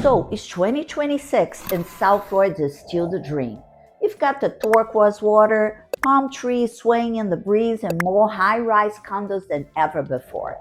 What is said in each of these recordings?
So, is 2026 in South Florida still the dream? You've got the turquoise water, palm trees swaying in the breeze, and more high-rise condos than ever before.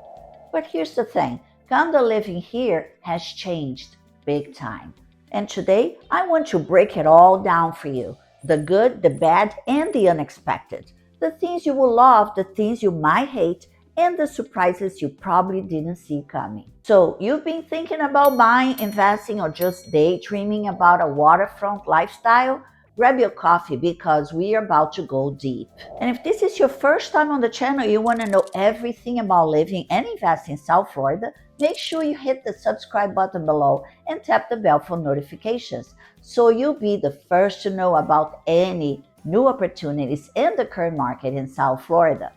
But here's the thing, condo living here has changed big time. And today, I want to break it all down for you. The good, the bad, and the unexpected. The things you will love, the things you might hate, and the surprises you probably didn't see coming. So, you've been thinking about buying, investing, or just daydreaming about a waterfront lifestyle? Grab your coffee because we are about to go deep. And if this is your first time on the channel, you want to know everything about living and investing in South Florida, make sure you hit the subscribe button below and tap the bell for notifications so you'll be the first to know about any new opportunities in the current market in South Florida.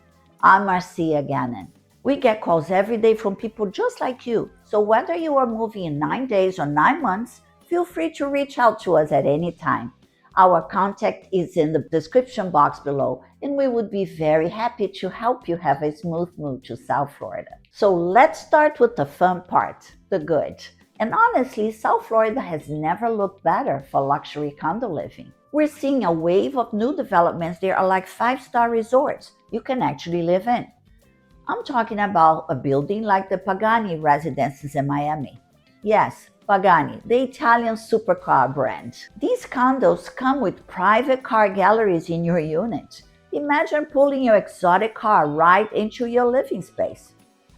I'm Marcia Gannon. We get calls every day from people just like you. So whether you are moving in 9 days or 9 months, feel free to reach out to us at any time. Our contact is in the description box below, and we would be very happy to help you have a smooth move to South Florida. So let's start with the fun part, the good. And honestly, South Florida has never looked better for luxury condo living. We're seeing a wave of new developments. There are like 5-star resorts you can actually live in. I'm talking about a building like the Pagani Residences in Miami. Yes, Pagani, the Italian supercar brand. These condos come with private car galleries in your unit. Imagine pulling your exotic car right into your living space.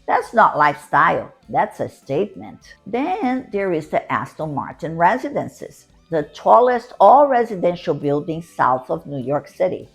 That's not lifestyle, that's a statement. Then there is the Aston Martin Residences, the tallest all-residential building south of New York City.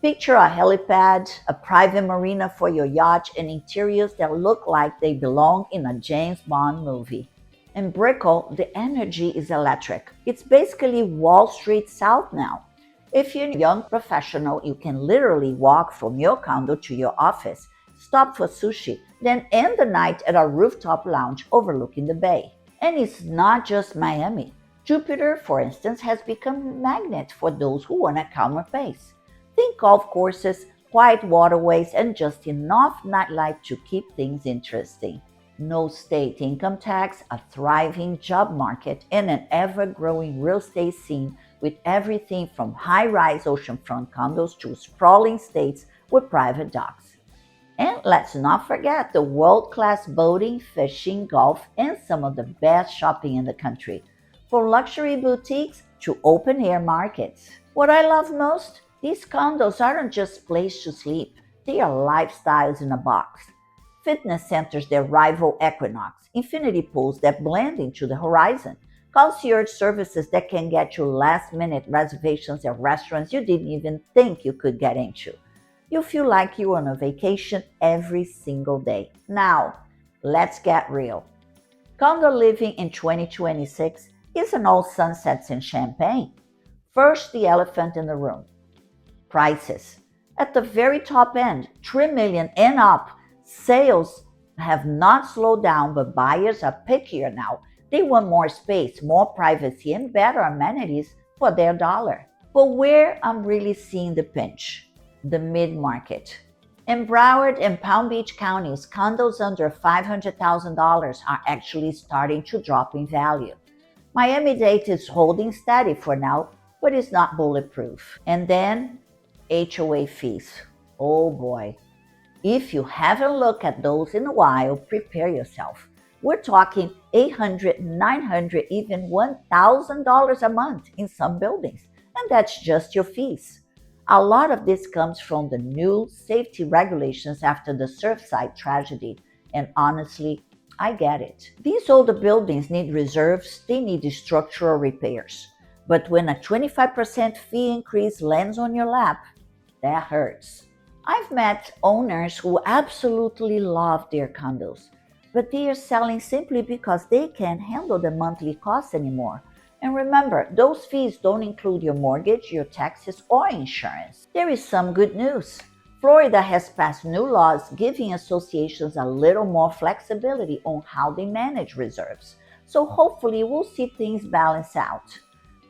Picture a helipad, a private marina for your yacht, and interiors that look like they belong in a James Bond movie. In Brickell, the energy is electric. It's basically Wall Street South now. If you're a young professional, you can literally walk from your condo to your office, stop for sushi, then end the night at a rooftop lounge overlooking the bay. And it's not just Miami. Jupiter, for instance, has become a magnet for those who want a calmer pace. Think golf courses, quiet waterways, and just enough nightlife to keep things interesting. No state income tax, a thriving job market, and an ever-growing real estate scene with everything from high-rise oceanfront condos to sprawling estates with private docks. And let's not forget the world-class boating, fishing, golf, and some of the best shopping in the country, from luxury boutiques to open-air markets. What I love most? These condos aren't just places to sleep, they are lifestyles in a box. Fitness centers that rival Equinox, infinity pools that blend into the horizon, concierge services that can get you last-minute reservations at restaurants you didn't even think you could get into. You feel like you're on a vacation every single day. Now, let's get real. Condo living in 2026 isn't all sunsets and champagne. First, the elephant in the room. Prices. At the very top end, $3 million and up, sales have not slowed down, but buyers are pickier now. They want more space, more privacy, and better amenities for their dollar. But where I'm really seeing the pinch? The mid-market. In Broward and Palm Beach counties, condos under $500,000 are actually starting to drop in value. Miami-Dade is holding steady for now, but it's not bulletproof. And then HOA fees. Oh boy. If you haven't looked at those in a while, prepare yourself. We're talking $800, $900, even $1,000 a month in some buildings. And that's just your fees. A lot of this comes from the new safety regulations after the Surfside tragedy. And honestly, I get it. These older buildings need reserves, they need structural repairs. But when a 25% fee increase lands on your lap, that hurts. I've met owners who absolutely love their condos, but they are selling simply because they can't handle the monthly costs anymore. And remember, those fees don't include your mortgage, your taxes, or insurance. There is some good news. Florida has passed new laws giving associations a little more flexibility on how they manage reserves. So hopefully we'll see things balance out.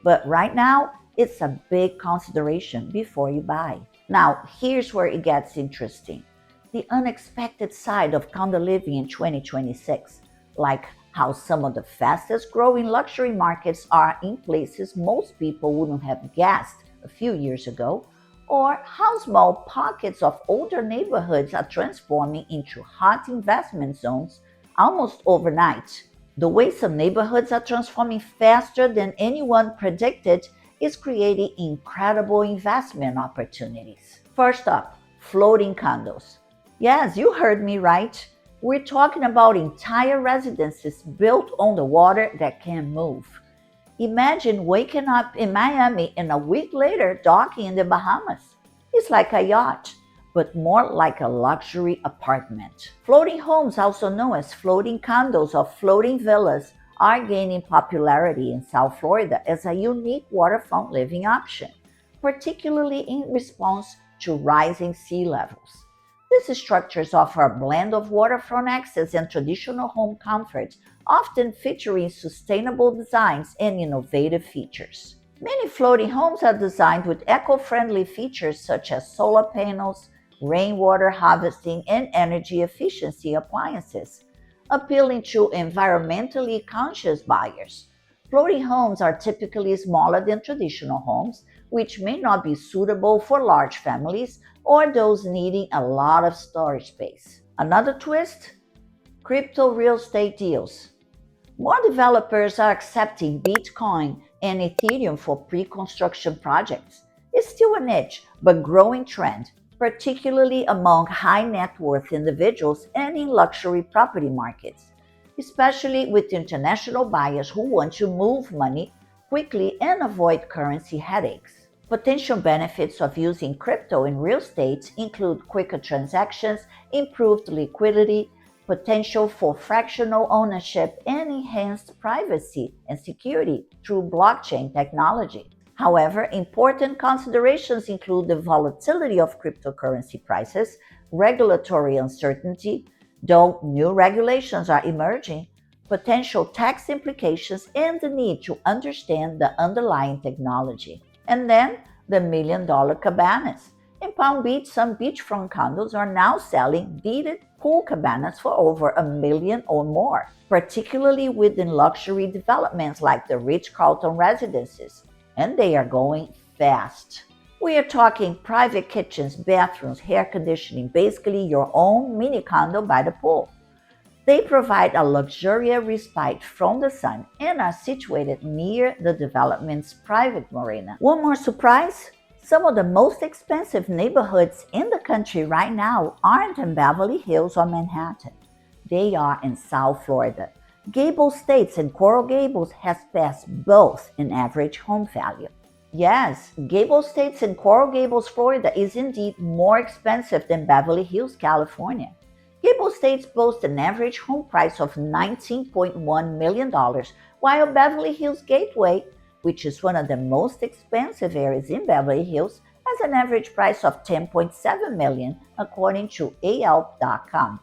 But right now, it's a big consideration before you buy. Now, here's where it gets interesting. The unexpected side of condo living in 2026, like how some of the fastest growing luxury markets are in places most people wouldn't have guessed a few years ago, or how small pockets of older neighborhoods are transforming into hot investment zones almost overnight. The way some neighborhoods are transforming faster than anyone predicted is creating incredible investment opportunities. First up, floating condos. Yes, you heard me right. We're talking about entire residences built on the water that can move. Imagine waking up in Miami and a week later docking in the Bahamas. It's like a yacht, but more like a luxury apartment. Floating homes, also known as floating condos or floating villas, are gaining popularity in South Florida as a unique waterfront living option, particularly in response to rising sea levels. These structures offer a blend of waterfront access and traditional home comfort, often featuring sustainable designs and innovative features. Many floating homes are designed with eco-friendly features such as solar panels, rainwater harvesting, and energy efficiency appliances, appealing to environmentally conscious buyers. Floating homes are typically smaller than traditional homes, which may not be suitable for large families or those needing a lot of storage space. Another twist? Crypto real estate deals. More developers are accepting Bitcoin and Ethereum for pre-construction projects. It's still a niche, but growing trend, particularly among high net worth individuals and in luxury property markets, especially with international buyers who want to move money quickly and avoid currency headaches. Potential benefits of using crypto in real estate include quicker transactions, improved liquidity, potential for fractional ownership, and enhanced privacy and security through blockchain technology. However, important considerations include the volatility of cryptocurrency prices, regulatory uncertainty, though new regulations are emerging, potential tax implications, and the need to understand the underlying technology. And then the $1 million cabanas. In Palm Beach, some beachfront condos are now selling beaded pool cabanas for over $1 million or more, particularly within luxury developments like the Ritz-Carlton Residences, and they are going fast. We are talking private kitchens, bathrooms, hair conditioning, basically your own mini condo by the pool. They provide a luxurious respite from the sun and are situated near the development's private marina. One more surprise? Some of the most expensive neighborhoods in the country right now aren't in Beverly Hills or Manhattan. They are in South Florida. Gables Estates and Coral Gables has passed both in average home value. Yes, Gables Estates in Coral Gables, Florida is indeed more expensive than Beverly Hills, California. Gables Estates boasts an average home price of $19.1 million, while Beverly Hills Gateway, which is one of the most expensive areas in Beverly Hills, has an average price of $10.7 million, according to ALP.com.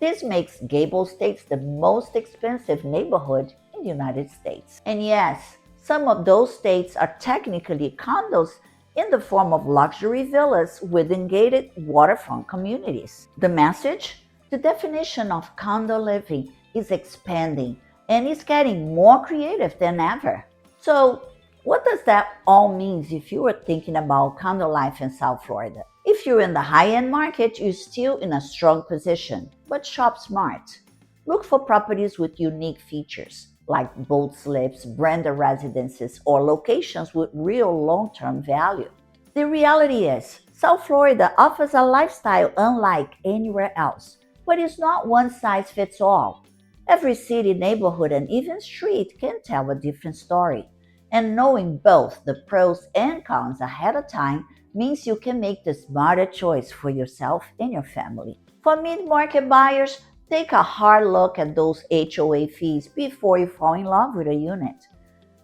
This makes Gables Estates the most expensive neighborhood in the United States. And yes, some of those states are technically condos in the form of luxury villas within gated waterfront communities. The message? The definition of condo living is expanding and is getting more creative than ever. So, what does that all mean if you are thinking about condo life in South Florida? If you're in the high-end market, you're still in a strong position, but shop smart. Look for properties with unique features, like boat slips, branded residences, or locations with real long-term value. The reality is, South Florida offers a lifestyle unlike anywhere else, but it's not one size fits all. Every city, neighborhood, and even street can tell a different story. And knowing both the pros and cons ahead of time means you can make the smarter choice for yourself and your family. For mid-market buyers, take a hard look at those HOA fees before you fall in love with a unit.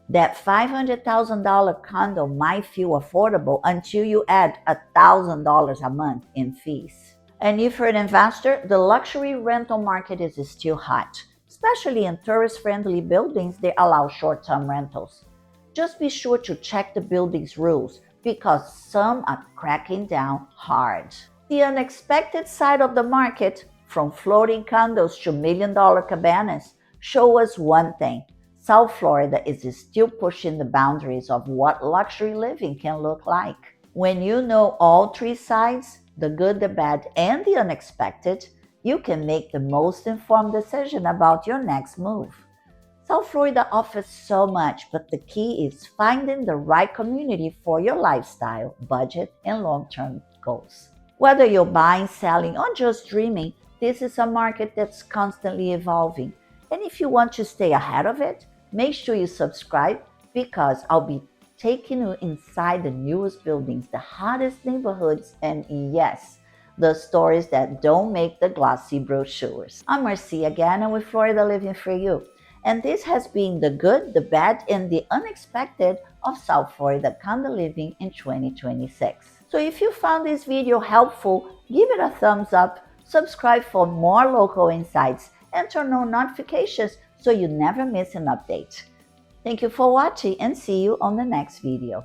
That $500,000 condo might feel affordable until you add $1,000 a month in fees. And if you're an investor, the luxury rental market is still hot, especially in tourist-friendly buildings that allow short-term rentals. Just be sure to check the building's rules because some are cracking down hard. The unexpected side of the market, from floating condos to $1 million cabanas, show us one thing. South Florida is still pushing the boundaries of what luxury living can look like. When you know all three sides, the good, the bad, and the unexpected, you can make the most informed decision about your next move. South Florida offers so much, but the key is finding the right community for your lifestyle, budget, and long-term goals. Whether you're buying, selling, or just dreaming, this is a market that's constantly evolving. And if you want to stay ahead of it, make sure you subscribe because I'll be taking you inside the newest buildings, the hottest neighborhoods, and yes, the stories that don't make the glossy brochures. I'm Marcia Gannon with Florida Living for You. And this has been the good, the bad, and the unexpected of South Florida condo living in 2026. So if you found this video helpful, give it a thumbs up, subscribe for more local insights, and turn on notifications so you never miss an update. Thank you for watching and see you on the next video.